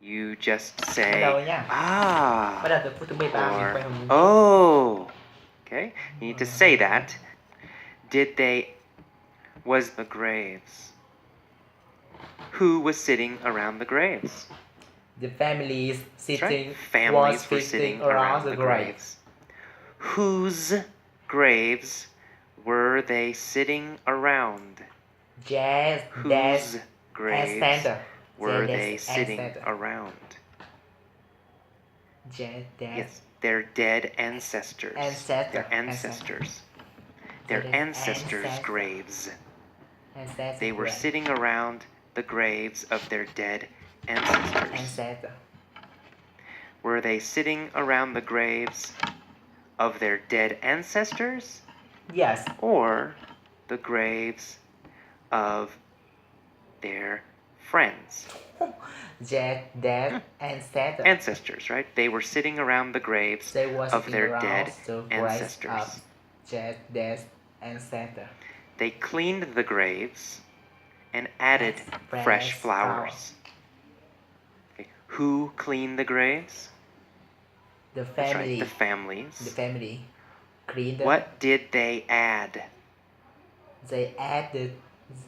You just say Bắt đầu nha. ah Bắt đầu từ phút thứ 13 mình or quay hướng oh. Okay, you need to say that. Did they? Was the graves? Who was sitting around the graves? The families That's sitting right. Families was were sitting sitting around the grave. graves. Whose graves were they sitting around? Jazz, Whose graves ancestor. were Jazz, they sitting ancestor. around? Jazz, Yes, their dead ancestors. Ancestor. Their ancestors. Their That is ancestors' ancestor. graves. Ancestor. They were grave. sitting around the graves of their dead ancestors. Ancestor. Were they sitting around the graves of their dead ancestors Yes. or the graves of their friends? Jazz, ancestor. Ancestors, right? They were sitting around the graves They were of sitting their around dead the graves ancestors. of Jazz, ancestor. They cleaned the graves and added fresh flowers. Okay. Who cleaned the graves? The That's family. right, the families. The family cleaned. What did they add? They added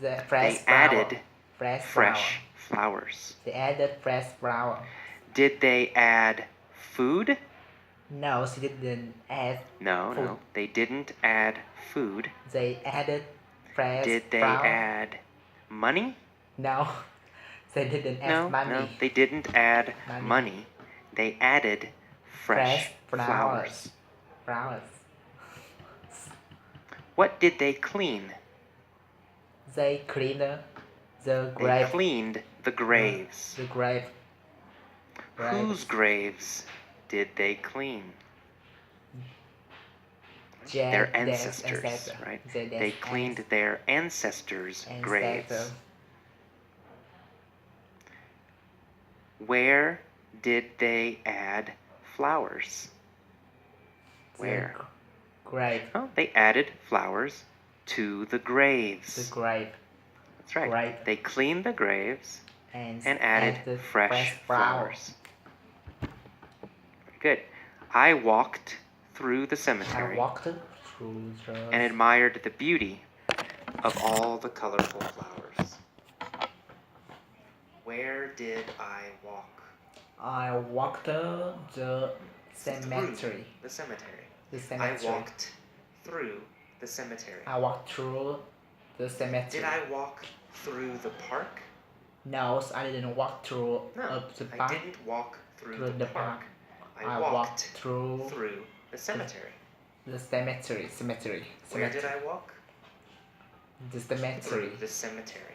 the They added fresh fresh flowers. They added fresh flower. Did they add food? No, they didn't add No, food. no, they didn't add food. They added fresh Did they flower. add money? No, they didn't add No, money. no, they didn't add money. They added fresh flowers. Flowers. What did they clean? They cleaned the They grave. cleaned the graves. The grave. Whose graves did they clean? Their ancestors, right? They cleaned their ancestors' graves. Where did they add flowers? Where? Grave. Oh, they added flowers to the graves. The grave. That's right. Grave. They cleaned the graves And added fresh flowers. Very good. I walked through the cemetery I walked through the and admired the beauty of all the colorful flowers. Where did I walk? I walked the cemetery. Through the cemetery. The cemetery. I walked through the cemetery. I walked through the cemetery. Did I walk through the park? No, I didn't walk through No, the park. I didn't walk through the park. I walked through the cemetery. The cemetery. Where did I walk? The cemetery. Through the cemetery.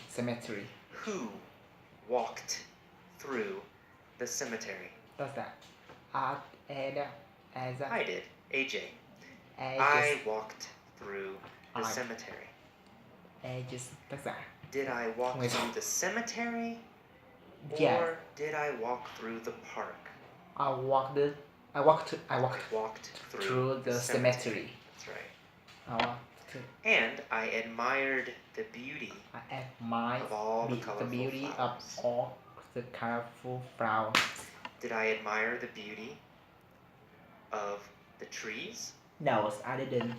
Cemetery. Who walked through the cemetery? What's that? I did. AJ. I walked through the cemetery. Tác giả. Did I walk through the cemetery? Yes. Or did I walk through the park? I walked through the cemetery. That's right. I walked. And I admired the beauty of all the colorful flowers. Did I admire the beauty of the trees? No, I didn't.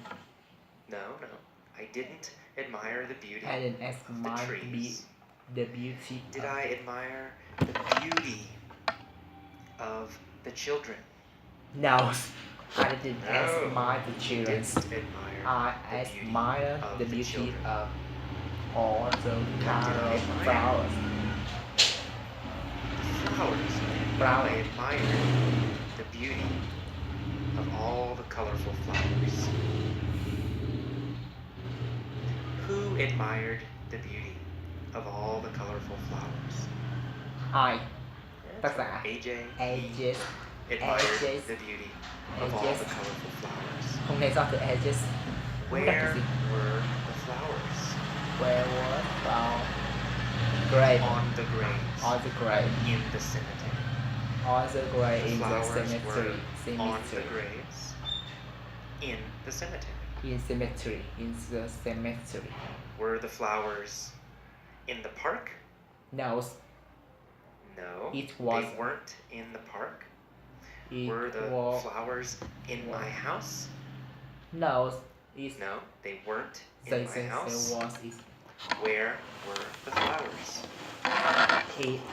No. I didn't admire the beauty I didn't of the trees. The beauty. Did I admire the beauty of the children? No, I didn't admire the children. I admire the beauty of all the colorful flowers. I admired the beauty of all the colorful flowers. Who admired the beauty of all the colorful flowers? I. That's right. AJ. Admired the beauty of all the colorful flowers. Không nghe rõ từ edges. Where were the flowers? Where were the grave? On the graves. On the grave. In the cemetery. On the grave in the Flowers cemetery. were on the graves. In the cemetery. In the cemetery. Were the flowers in the park? No. No. It was. They weren't in the park. It Were the was. flowers in my house? No. It. No, they weren't in They my say house. there was. It. Where were the flowers?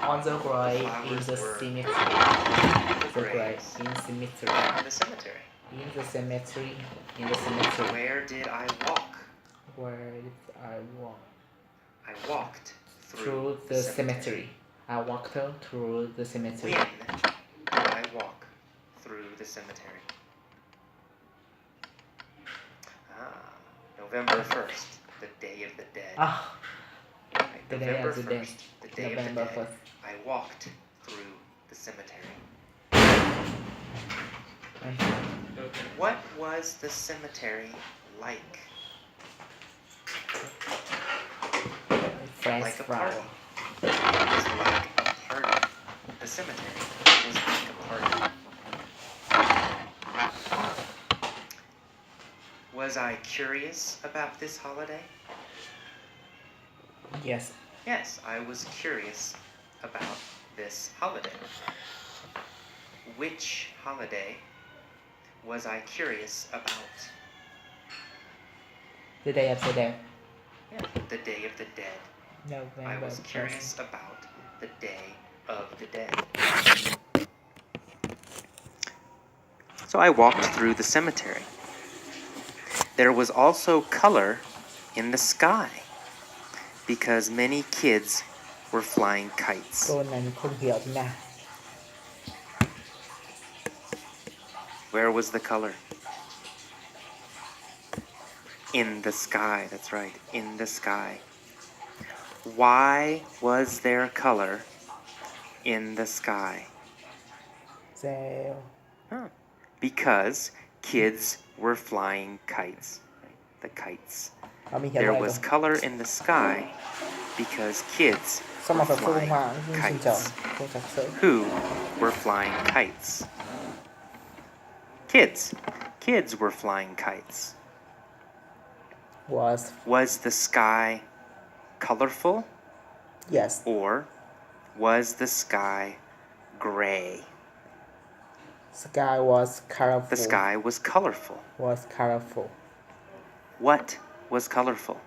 On the grave in the were cemetery. The The grave graves in cemetery. in the cemetery. In the cemetery. In the cemetery. Where did I walk? Where did I walk? I walked Through the cemetery. I walked through the cemetery. When did I walk through the cemetery? November 1st, the Day of the Dead. Ah, Right, the day November of the dead. 1st, the Day of the November Dead. 1st. I walked through the cemetery. What was the cemetery like? Fresh Like a flower. party. It was like a party. The cemetery was like a party. Was I curious about this holiday? Yes. Yes, I was curious about this holiday. Which holiday was I curious about? The day of the dead. Yeah, the Day of the Dead. November I was 1st. curious about the Day of the Dead. So I walked through the cemetery. There was also color in the sky because many kids were flying kites. Cô này không hiểu thế nào. Where was the color? In the sky, that's right, in the sky. Why was there color in the sky? Sao? Because kids were flying kites. The kites. Mình hiểu There rồi. was color in the sky because kids Sao mà were phải phương flying hoa cũng xin chọn. kites. Câu thật sự. Who were flying kites? Kids. Kids were flying kites. Was the sky colorful Yes. or was the sky gray? Sky was colorful. The sky was colorful. Was colorful. What was colorful?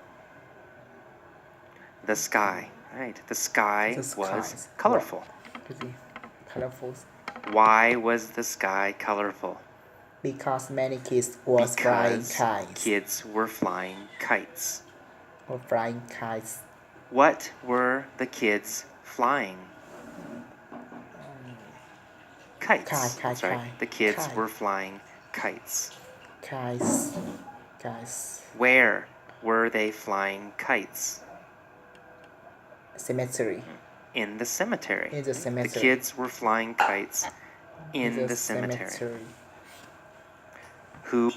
The sky. Right. The sky The was skies. colorful. Cái gì? Colorful. Why was the sky colorful? Because many kids was flying Because kites. kids were flying kites. Were flying kites. What were the kids flying? Kites. That's right. Kite. The kids Kite. were flying kites. Kites. Kites. Where were they flying kites? Cemetery. In the cemetery. In the cemetery. The kids were flying kites in the cemetery. Who